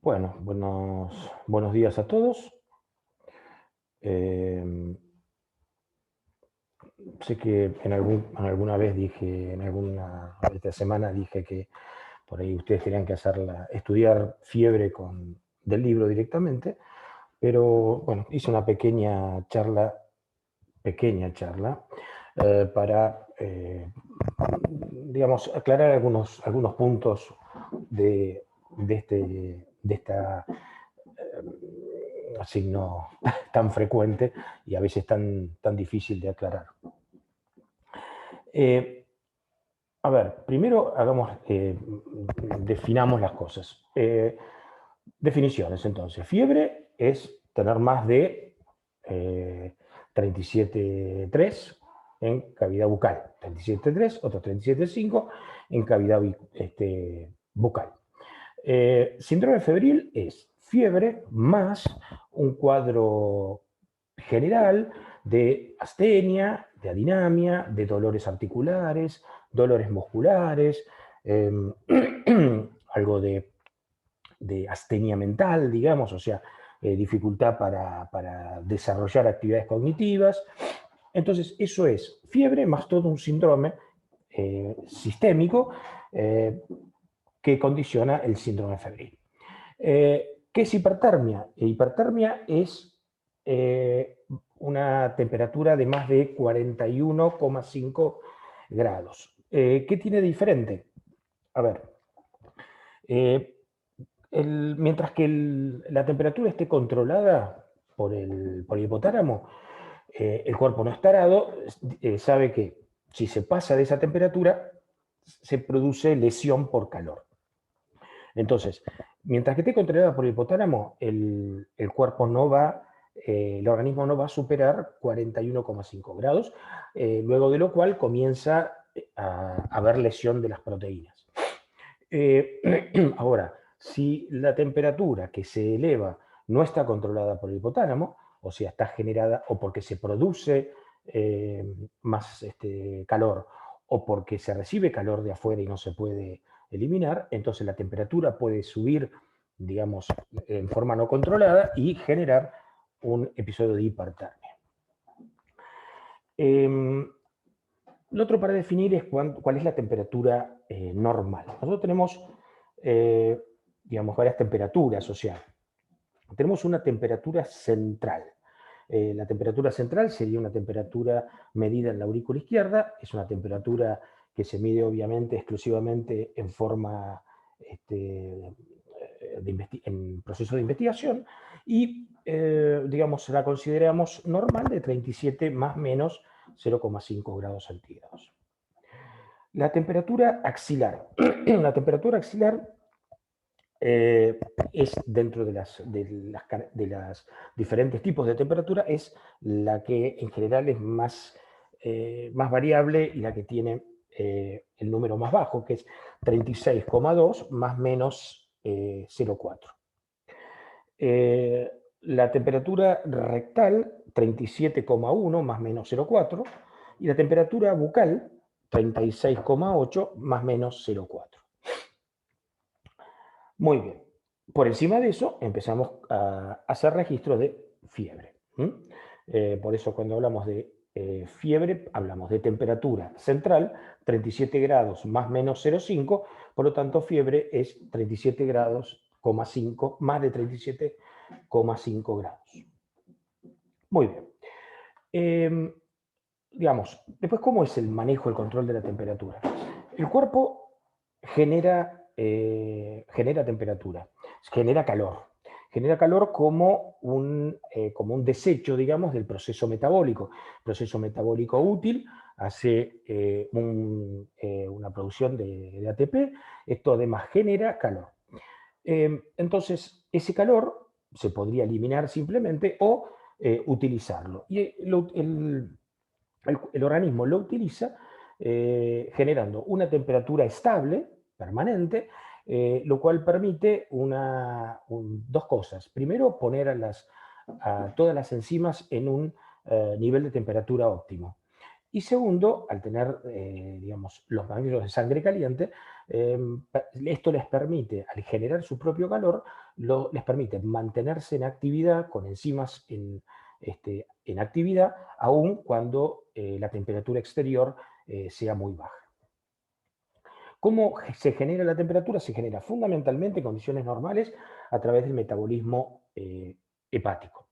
Bueno, buenos días a todos. Eh, Sé que alguna vez dije, en alguna esta semana dije que por ahí ustedes tenían que estudiar fiebre del libro directamente, pero bueno, hice una pequeña charla, para, digamos, aclarar algunos puntos de esta signo tan frecuente y a veces tan difícil de aclarar. Eh, a ver, primero definamos las cosas. Definiciones, entonces. Fiebre es tener más de 37,3 en cavidad bucal, 37,3, otros 37,5 en cavidad bucal. Síndrome febril es fiebre más un cuadro general de astenia, de adinamia, de dolores articulares, dolores musculares, eh, algo de astenia mental, digamos, o sea, dificultad para desarrollar actividades cognitivas. Entonces, eso es fiebre más todo un síndrome sistémico eh, que condiciona el síndrome febril. ¿Qué es hipertermia? Hipertermia es una temperatura de más de 41,5 grados. ¿Qué tiene de diferente? A ver, eh, mientras que la temperatura esté controlada por el hipotálamo, el cuerpo no es tarado, sabe que si se pasa de esa temperatura, se produce lesión por calor. Entonces, mientras que esté controlada por el hipotálamo, el cuerpo no va, el organismo no va a superar 41,5 grados, luego de lo cual comienza a haber lesión de las proteínas. Ahora, si la temperatura que se eleva no está controlada por el hipotálamo, o sea, está generada o porque se produce más calor o porque se recibe calor de afuera y no se puede eliminar, entonces la temperatura puede subir, digamos, en forma no controlada y generar un episodio de hipertermia. Lo otro para definir es cuál es la temperatura normal. Nosotros tenemos, digamos, varias temperaturas, o sea, tenemos una temperatura central. La temperatura central sería una temperatura medida en la aurícula izquierda, es una temperatura que se mide obviamente exclusivamente en forma en proceso de investigación y, digamos, la consideramos normal de 37 más menos 0,5 grados centígrados. La temperatura axilar. La temperatura axilar eh, es dentro de las diferentes tipos de temperatura, es la que en general es más variable y la que tiene el número más bajo, que es 36,2 más menos 0,4. La temperatura rectal, 37,1 más menos 0,4, y la temperatura bucal, 36,8 más menos 0,4. Muy bien. Por encima de eso empezamos a hacer registro de fiebre. Por eso cuando hablamos de fiebre, hablamos de temperatura central, 37 grados más menos 0,5, por lo tanto fiebre es 37 grados, 5, más de 37,5 grados. Muy bien. Digamos, después, ¿cómo es el manejo, el control de la temperatura? El cuerpo genera temperatura, genera calor. Genera calor como un desecho, digamos, del proceso metabólico. Proceso metabólico útil hace una producción de ATP. Esto además genera calor. Entonces, ese calor se podría eliminar simplemente o utilizarlo. Y el organismo lo utiliza generando una temperatura estable, permanente, lo cual permite dos cosas. Primero, poner a todas las enzimas en un nivel de temperatura óptimo. Y segundo, al tener, digamos, los ganglios de sangre caliente, esto les permite, al generar su propio calor, les permite mantenerse en actividad con enzimas en actividad, aun cuando la temperatura exterior sea muy baja. ¿Cómo se genera la temperatura? Se genera fundamentalmente en condiciones normales a través del metabolismo hepático.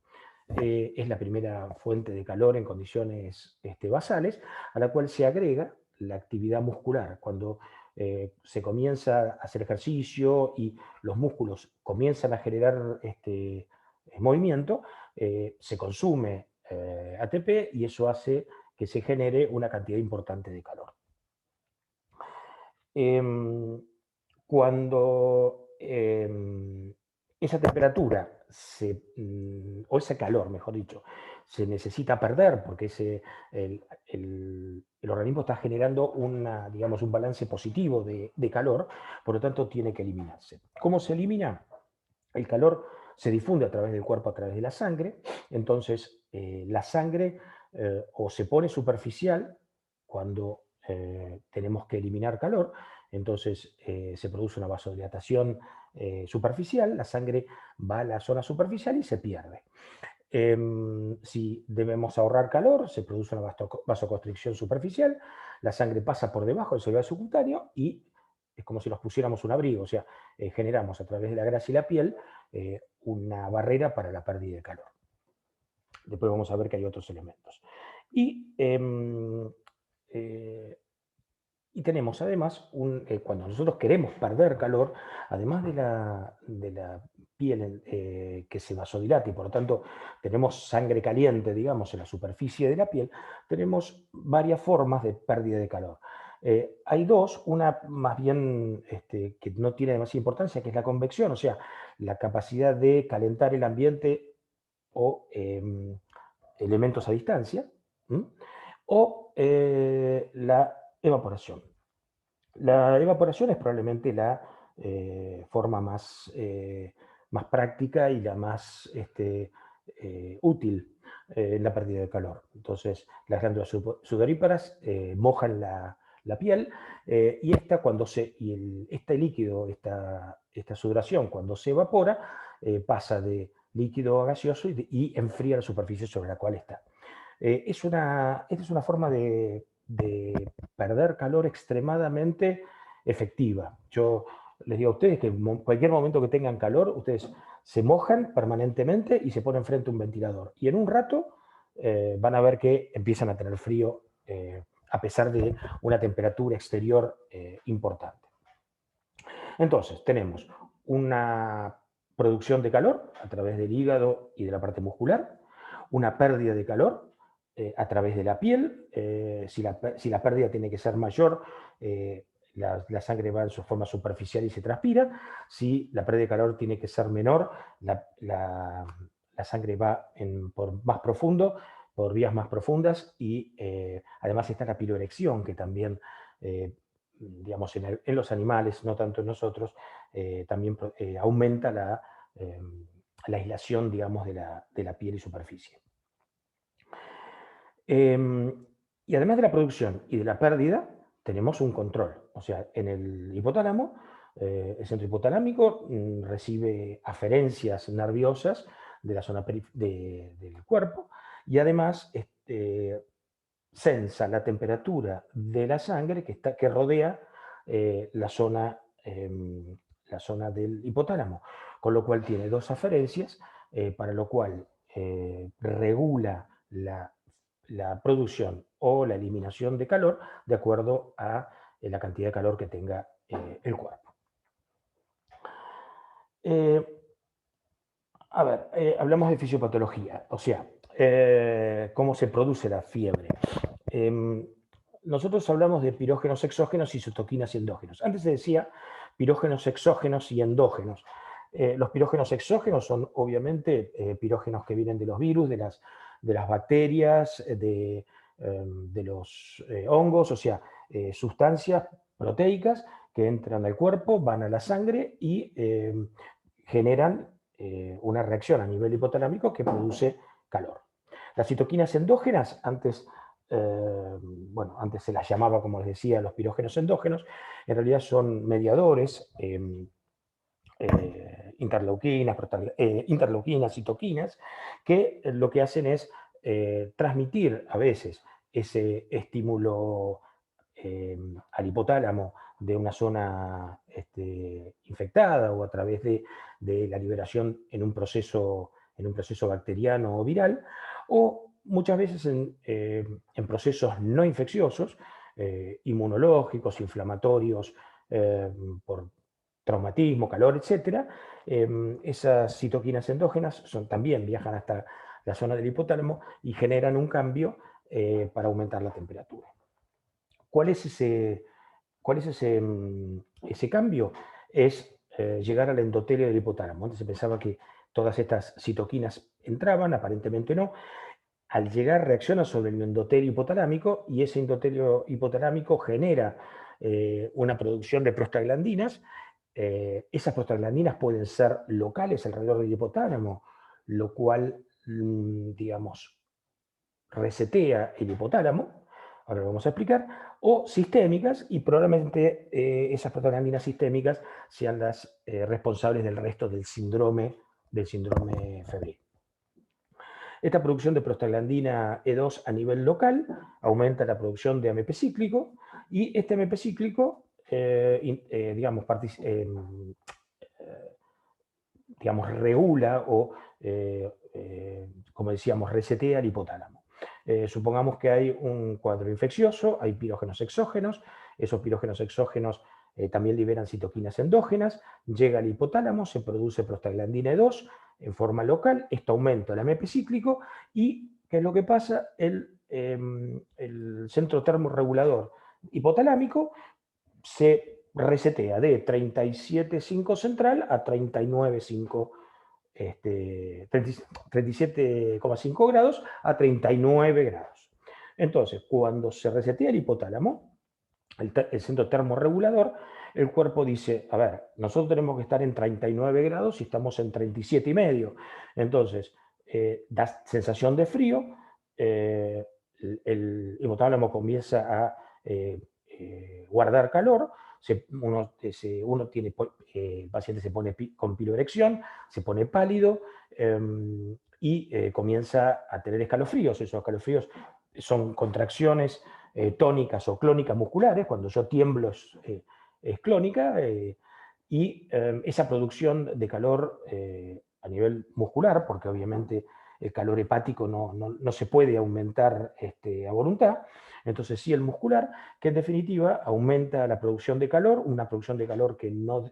Es la primera fuente de calor en condiciones basales, a la cual se agrega la actividad muscular. Cuando se comienza a hacer ejercicio y los músculos comienzan a generar movimiento, se consume ATP y eso hace que se genere una cantidad importante de calor. Cuando esa temperatura o ese calor, mejor dicho, se necesita perder porque el organismo está generando digamos, un balance positivo de calor, por lo tanto tiene que eliminarse. ¿Cómo se elimina? El calor se difunde a través del cuerpo, a través de la sangre, entonces la sangre o se pone superficial cuando tenemos que eliminar calor, entonces se produce una vasodilatación superficial, la sangre va a la zona superficial y se pierde. Si debemos ahorrar calor, se produce una vasoconstricción superficial, la sangre pasa por debajo del cerebro subcutáneo y es como si nos pusiéramos un abrigo, o sea, generamos a través de la grasa y la piel una barrera para la pérdida de calor. Después vamos a ver que hay otros elementos. Y tenemos además, cuando nosotros queremos perder calor, además de la piel que se vasodilata y por lo tanto tenemos sangre caliente, digamos, en la superficie de la piel, tenemos varias formas de pérdida de calor. Hay dos, una más bien que no tiene demasiada importancia, que es la convección, o sea, la capacidad de calentar el ambiente o elementos a distancia, o la evaporación. La evaporación es probablemente la forma más práctica y la más útil en la pérdida de calor. Entonces, las glándulas sudoríparas mojan la piel y este líquido, esta sudoración, cuando se evapora, pasa de líquido a gaseoso y enfría la superficie sobre la cual está. Esta es una forma de perder calor extremadamente efectiva. Yo les digo a ustedes que en cualquier momento que tengan calor, ustedes se mojan permanentemente y se ponen frente a un ventilador. Y en un rato van a ver que empiezan a tener frío a pesar de una temperatura exterior importante. Entonces, tenemos una producción de calor a través del hígado y de la parte muscular, una pérdida de calor a través de la piel. Si la pérdida tiene que ser mayor, la sangre va en su forma superficial y se transpira. Si la pérdida de calor tiene que ser menor, la sangre va por más profundo, por vías más profundas y además está la piloerección, que también, digamos, en los animales, no tanto en nosotros, también aumenta la aislación, digamos, de la piel y superficie. Y además de la producción y de la pérdida, tenemos un control. O sea, en el hipotálamo, el centro hipotalámico recibe aferencias nerviosas de la zona del cuerpo y además sensa la temperatura de la sangre que rodea la zona del hipotálamo, con lo cual tiene dos aferencias, para lo cual regula la producción o la eliminación de calor de acuerdo a la cantidad de calor que tenga el cuerpo. Hablamos de fisiopatología, o sea, cómo se produce la fiebre. Nosotros hablamos de pirógenos exógenos y citoquinas y endógenos. Antes se decía pirógenos exógenos y endógenos. Los pirógenos exógenos son obviamente pirógenos que vienen de los virus, de las bacterias, de los hongos, o sea, sustancias proteicas que entran al cuerpo, van a la sangre y generan una reacción a nivel hipotalámico que produce calor. Las citoquinas endógenas, antes bueno, antes se las llamaba, como les decía, los pirógenos endógenos, en realidad son mediadores, interleuquinas, citoquinas, que lo que hacen es transmitir a veces ese estímulo al hipotálamo de una zona infectada o a través de la liberación en un proceso bacteriano o viral, o muchas veces en procesos no infecciosos, inmunológicos, inflamatorios, por traumatismo, calor, etcétera. Esas citoquinas endógenas también viajan hasta la zona del hipotálamo y generan un cambio para aumentar la temperatura. ¿Cuál es ese cambio? Es llegar al endotelio del hipotálamo. Antes se pensaba que todas estas citoquinas entraban, aparentemente no. Al llegar reacciona sobre el endotelio hipotalámico y ese endotelio hipotalámico genera una producción de prostaglandinas. Esas prostaglandinas pueden ser locales alrededor del hipotálamo, lo cual, digamos, resetea el hipotálamo, ahora lo vamos a explicar, o sistémicas, y probablemente esas prostaglandinas sistémicas sean las responsables del resto del síndrome febril. Esta producción de prostaglandina E2 a nivel local aumenta la producción de AMP cíclico, y este AMP cíclico, digamos, regula o, como decíamos, resetea el hipotálamo. Supongamos que hay un cuadro infeccioso, hay pirógenos exógenos, esos pirógenos exógenos también liberan citoquinas endógenas, llega al hipotálamo, se produce prostaglandina E2 en forma local, esto aumenta el AMP cíclico, y ¿qué es lo que pasa? El centro termorregulador hipotalámico se resetea de 37,5 central a 39,5, 37,5 grados a 39 grados. Entonces, cuando se resetea el hipotálamo, el centro termorregulador, el cuerpo dice, a ver, nosotros tenemos que estar en 39 grados y estamos en 37,5. Entonces, da sensación de frío, el hipotálamo comienza a guardar calor, el paciente se pone con piloerección, se pone pálido y comienza a tener escalofríos. Esos escalofríos son contracciones tónicas o clónicas musculares. Cuando yo tiemblo es clónica, y esa producción de calor a nivel muscular, porque obviamente el calor hepático no se puede aumentar a voluntad, entonces sí el muscular, que en definitiva aumenta la producción de calor, una producción de calor que no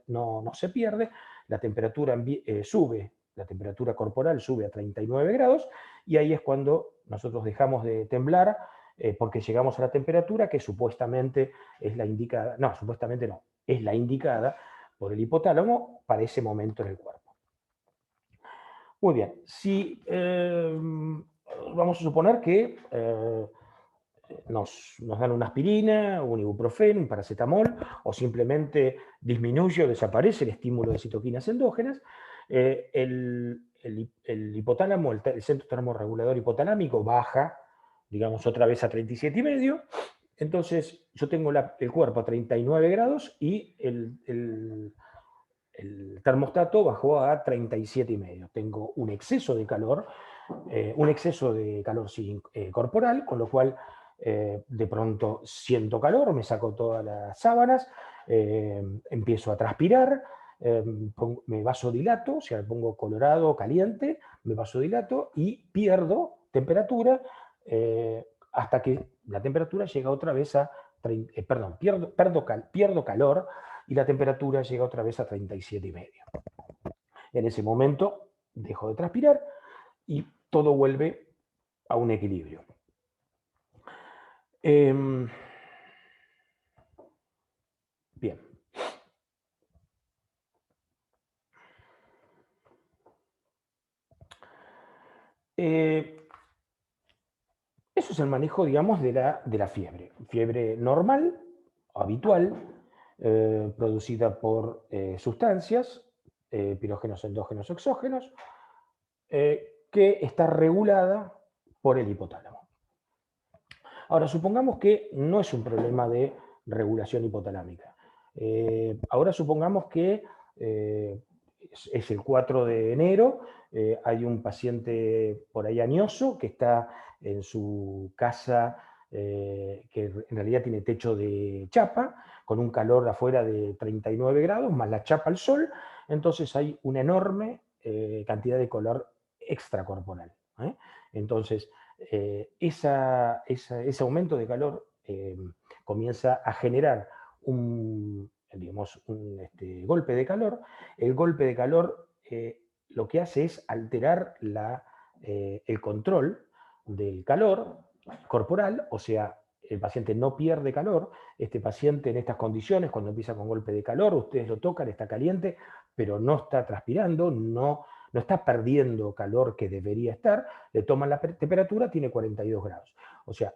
se pierde, la temperatura sube, la temperatura corporal sube a 39 grados, y ahí es cuando nosotros dejamos de temblar, porque llegamos a la temperatura que supuestamente es la indicada, no, supuestamente no, es la indicada por el hipotálamo para ese momento en el cuerpo. Muy bien, si vamos a suponer que nos dan una aspirina, un ibuprofeno, un paracetamol, o simplemente disminuye o desaparece el estímulo de citoquinas endógenas, el hipotálamo, el centro termorregulador hipotalámico baja, digamos, otra vez a 37,5. Entonces yo tengo el cuerpo a 39 grados y el termostato bajó a 37,5. Tengo un exceso de calor, corporal, con lo cual de pronto siento calor, me saco todas las sábanas, empiezo a transpirar, me vasodilato, o sea, me pongo colorado, caliente, me vasodilato y pierdo temperatura hasta que la temperatura llega otra vez a, pierdo calor y la temperatura llega otra vez a 37,5. En ese momento dejo de transpirar y todo vuelve a un equilibrio. Bien. Eso es el manejo, digamos, de la fiebre. Fiebre normal, habitual, producida por sustancias, pirógenos endógenos o exógenos, que está regulada por el hipotálamo. Ahora, supongamos que no es un problema de regulación hipotalámica. Ahora supongamos que es el 4 de enero, hay un paciente por ahí añoso que está en su casa, que en realidad tiene techo de chapa, con un calor afuera de 39 grados, más la chapa al sol, entonces hay una enorme cantidad de calor extracorporal. ¿Eh? Entonces, ese aumento de calor comienza a generar digamos, un golpe de calor. El golpe de calor lo que hace es alterar el control del calor corporal, o sea, el paciente no pierde calor. Este paciente en estas condiciones, cuando empieza con golpe de calor, ustedes lo tocan, está caliente, pero no está transpirando, no está perdiendo calor que debería estar, le toman la temperatura, tiene 42 grados. O sea,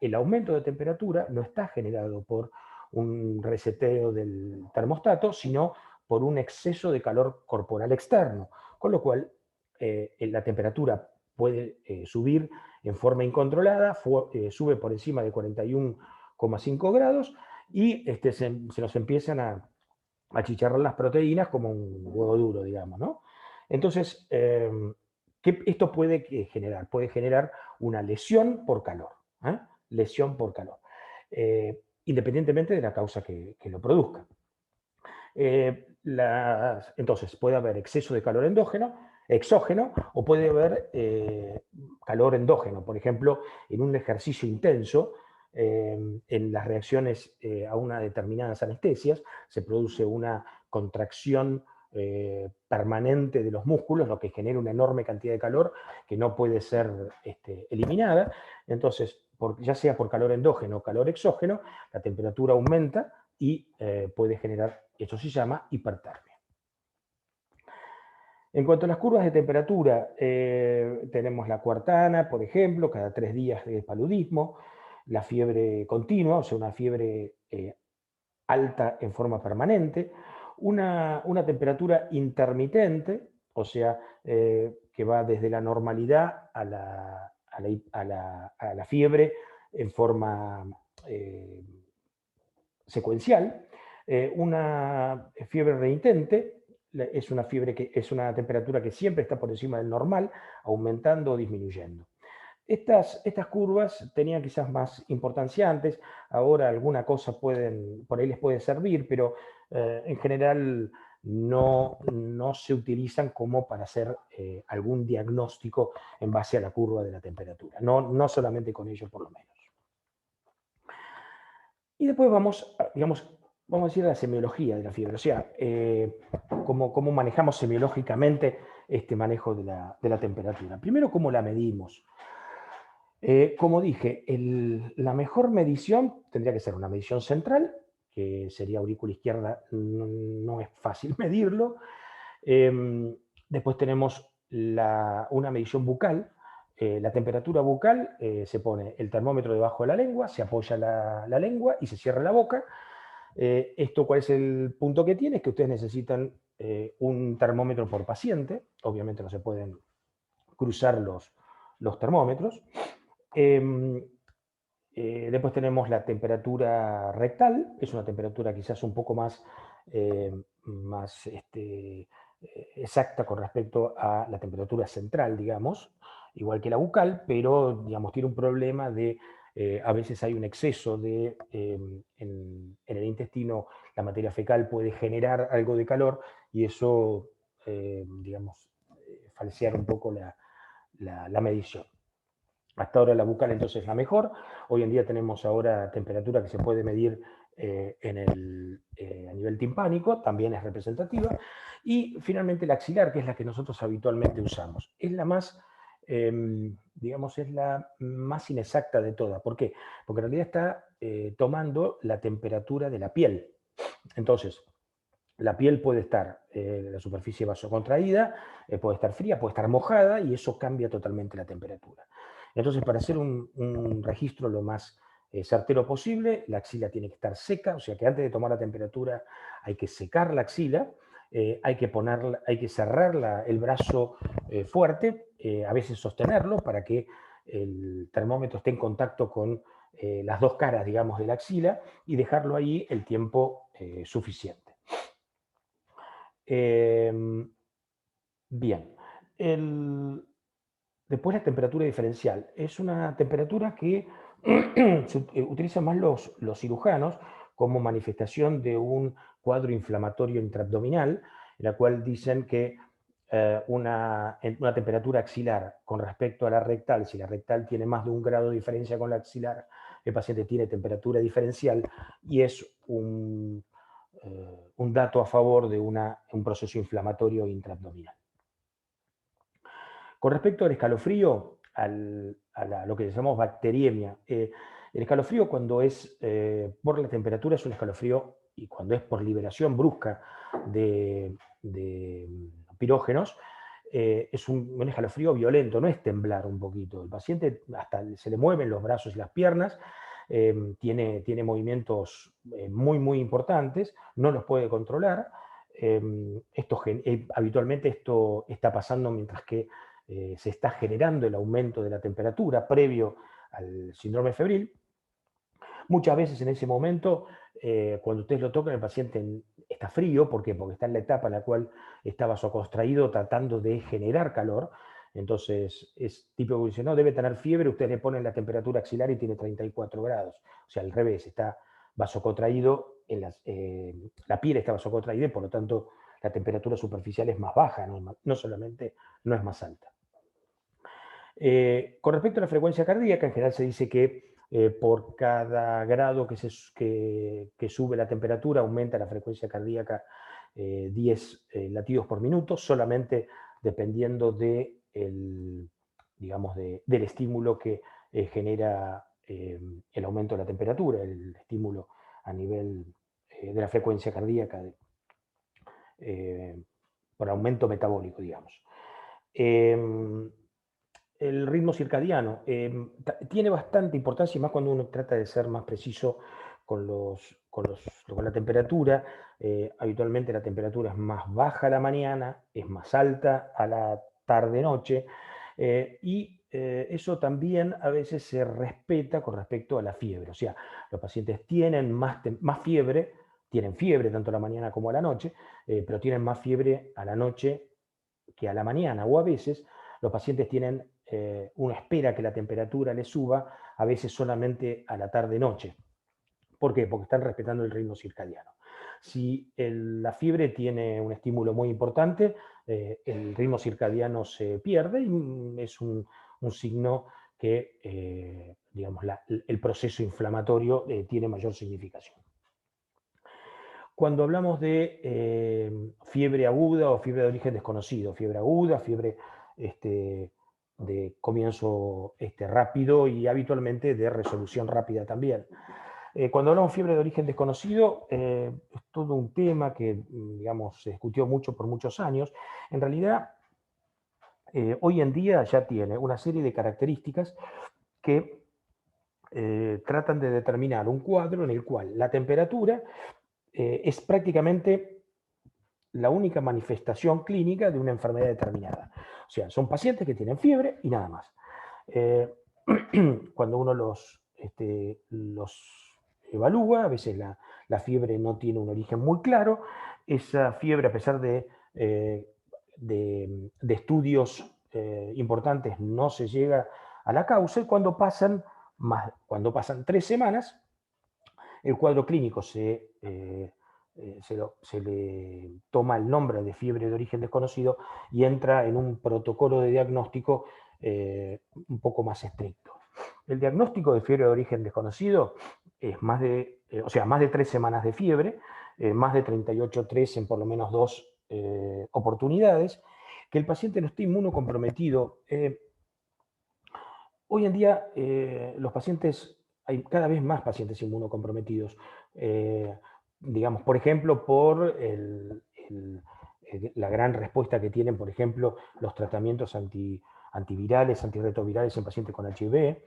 el aumento de temperatura no está generado por un reseteo del termostato, sino por un exceso de calor corporal externo, con lo cual la temperatura puede subir en forma incontrolada, sube por encima de 41,5 grados y se nos empiezan a achicharrar las proteínas como un huevo duro, digamos, ¿no? Entonces, ¿qué esto puede generar? Puede generar una lesión por calor, ¿eh? Lesión por calor, independientemente de la causa que lo produzca. Entonces, puede haber exceso de calor exógeno, o puede haber calor endógeno. Por ejemplo, en un ejercicio intenso, en las reacciones a unas determinadas anestesias, se produce una contracción permanente de los músculos, lo que genera una enorme cantidad de calor que no puede ser eliminada. Entonces, ya sea por calor endógeno o calor exógeno, la temperatura aumenta y puede generar, esto se llama hipertermia. En cuanto a las curvas de temperatura, tenemos la cuartana, por ejemplo, cada 3 días de paludismo, la fiebre continua, o sea, una fiebre alta en forma permanente, una temperatura intermitente, o sea, que va desde la normalidad a la fiebre en forma secuencial, una fiebre remitente es una fiebre que es una temperatura que siempre está por encima del normal, aumentando o disminuyendo. Estas curvas tenían quizás más importancia antes, ahora alguna cosa por ahí les puede servir, pero en general no se utilizan como para hacer algún diagnóstico en base a la curva de la temperatura, no solamente con ello por lo menos. Y después vamos, vamos a decir la semiología de la fiebre, o sea, cómo manejamos semiológicamente este manejo de la temperatura. Primero, cómo la medimos. Como dije, la mejor medición tendría que ser una medición central, que sería aurícula izquierda, no es fácil medirlo. Después tenemos una medición bucal. La temperatura bucal, se pone el termómetro debajo de la lengua, se apoya la lengua y se cierra la boca. ¿Esto cuál es el punto que tiene? Es que ustedes necesitan un termómetro por paciente. Obviamente no se pueden cruzar los termómetros. Después tenemos la temperatura rectal, es una temperatura quizás un poco más exacta con respecto a la temperatura central, digamos, igual que la bucal, pero digamos, tiene un problema de, a veces hay un exceso en el intestino, la materia fecal puede generar algo de calor y eso, digamos, falsear un poco la medición. Hasta ahora la bucal entonces es la mejor. Hoy en día tenemos ahora temperatura que se puede medir a nivel timpánico, también es representativa. Y finalmente la axilar, que es la que nosotros habitualmente usamos. Es la más, digamos, es la más inexacta de todas. ¿Por qué? Porque en realidad está tomando la temperatura de la piel. Entonces, la piel puede estar, la superficie vasocontraída, puede estar fría, puede estar mojada y eso cambia totalmente la temperatura. Entonces, para hacer un registro lo más certero posible, la axila tiene que estar seca, o sea que antes de tomar la temperatura hay que secar la axila, hay que cerrar el brazo fuerte, a veces sostenerlo para que el termómetro esté en contacto con las dos caras, digamos, de la axila y dejarlo ahí el tiempo suficiente. Bien. Después la temperatura diferencial. Es una temperatura que se utilizan más los cirujanos como manifestación de un cuadro inflamatorio intraabdominal, en la cual dicen que una temperatura axilar con respecto a la rectal, si la rectal tiene más de 1 grado de diferencia con la axilar, el paciente tiene temperatura diferencial y es un dato a favor de un proceso inflamatorio intraabdominal. Con respecto al escalofrío, lo que llamamos bacteriemia, el escalofrío cuando es por la temperatura es un escalofrío y cuando es por liberación brusca de pirógenos, es un escalofrío violento, no es temblar un poquito. El paciente hasta se le mueven los brazos y las piernas, tiene movimientos muy importantes, no los puede controlar. Habitualmente esto está pasando mientras que se está generando el aumento de la temperatura previo al síndrome febril. Muchas veces en ese momento, cuando ustedes lo tocan, el paciente está frío. ¿Por qué? Porque está en la etapa en la cual está vasocontraído tratando de generar calor. Entonces es típico que dice, no, debe tener fiebre, ustedes le ponen la temperatura axilar y tiene 34 grados. O sea, al revés, está vasocontraído, la piel está vasocontraída y por lo tanto la temperatura superficial es más baja, no solamente no es más alta. Con respecto a la frecuencia cardíaca, en general se dice que por cada grado que sube la temperatura aumenta la frecuencia cardíaca 10 latidos por minuto, solamente dependiendo digamos, del estímulo que genera el aumento de la temperatura, el estímulo a nivel de la frecuencia cardíaca por aumento metabólico, digamos. El ritmo circadiano tiene bastante importancia, y más cuando uno trata de ser más preciso con la temperatura. Habitualmente la temperatura es más baja a la mañana, es más alta a la tarde-noche, y eso también a veces se respeta con respecto a la fiebre. O sea, los pacientes tienen más fiebre, tienen fiebre tanto a la mañana como a la noche, pero tienen más fiebre a la noche que a la mañana, o a veces los pacientes tienen uno espera que la temperatura les suba, a veces solamente a la tarde-noche. ¿Por qué? Porque están respetando el ritmo circadiano. Si la fiebre tiene un estímulo muy importante, el ritmo circadiano se pierde y es un signo que, digamos, el proceso inflamatorio tiene mayor significación. Cuando hablamos de fiebre aguda o fiebre de origen desconocido, fiebre aguda, fiebre de comienzo rápido y habitualmente de resolución rápida también. Cuando hablamos de fiebre de origen desconocido, es todo un tema que, digamos, se discutió mucho por muchos años. En realidad, hoy en día ya tiene una serie de características que tratan de determinar un cuadro en el cual la temperatura es prácticamente la única manifestación clínica de una enfermedad determinada. O sea, son pacientes que tienen fiebre y nada más. Cuando uno los evalúa, a veces la fiebre no tiene un origen muy claro. Esa fiebre, a pesar de estudios importantes, no se llega a la causa, y cuando pasan 3 semanas, el cuadro clínico se le toma el nombre de fiebre de origen desconocido y entra en un protocolo de diagnóstico un poco más estricto. El diagnóstico de fiebre de origen desconocido es más de 3 semanas de fiebre, más de 38,3 en por lo menos 2 oportunidades, que el paciente no esté inmunocomprometido. Hoy en día los pacientes, hay cada vez más pacientes inmunocomprometidos. Digamos, por ejemplo, por la gran respuesta que tienen, por ejemplo, los tratamientos antivirales, antirretrovirales en pacientes con HIV,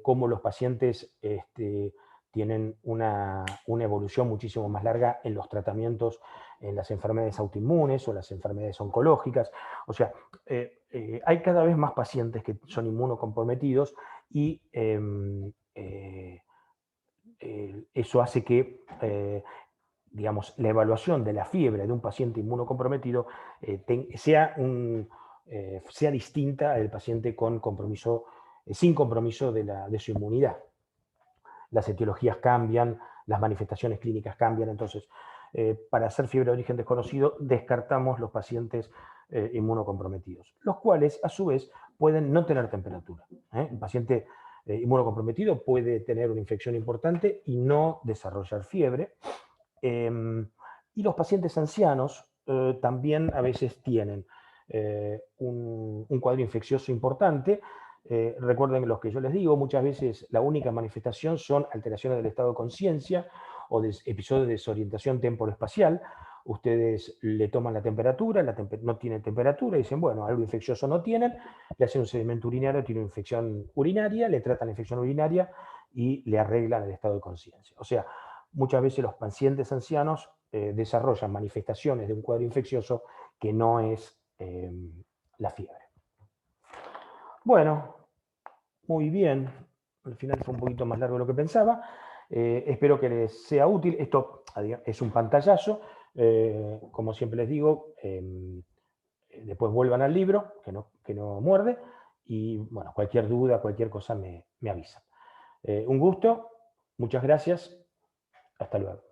cómo los pacientes tienen una evolución muchísimo más larga en los tratamientos en las enfermedades autoinmunes o las enfermedades oncológicas. O sea, hay cada vez más pacientes que son inmunocomprometidos y eso hace que, digamos, la evaluación de la fiebre de un paciente inmunocomprometido sea distinta del paciente con compromiso, sin compromiso de su inmunidad. Las etiologías cambian, las manifestaciones clínicas cambian, entonces, para hacer fiebre de origen desconocido, descartamos los pacientes inmunocomprometidos, los cuales, a su vez, pueden no tener temperatura. El paciente inmunocomprometido puede tener una infección importante y no desarrollar fiebre. Y los pacientes ancianos también a veces tienen un cuadro infeccioso importante. Recuerden los que yo les digo, muchas veces la única manifestación son alteraciones del estado de conciencia o episodios de desorientación temporoespacial. Ustedes le toman la temperatura, no tiene temperatura, y dicen, bueno, algo infeccioso no tienen, le hacen un sedimento urinario, tiene una infección urinaria, le tratan la infección urinaria y le arreglan el estado de conciencia. O sea, muchas veces los pacientes ancianos desarrollan manifestaciones de un cuadro infeccioso que no es la fiebre. Bueno, muy bien. Al final fue un poquito más largo de lo que pensaba. Espero que les sea útil. Esto es un pantallazo. Como siempre les digo, después vuelvan al libro, que no muerde. Y bueno, cualquier duda, cualquier cosa me avisan. Un gusto. Muchas gracias. Hasta luego.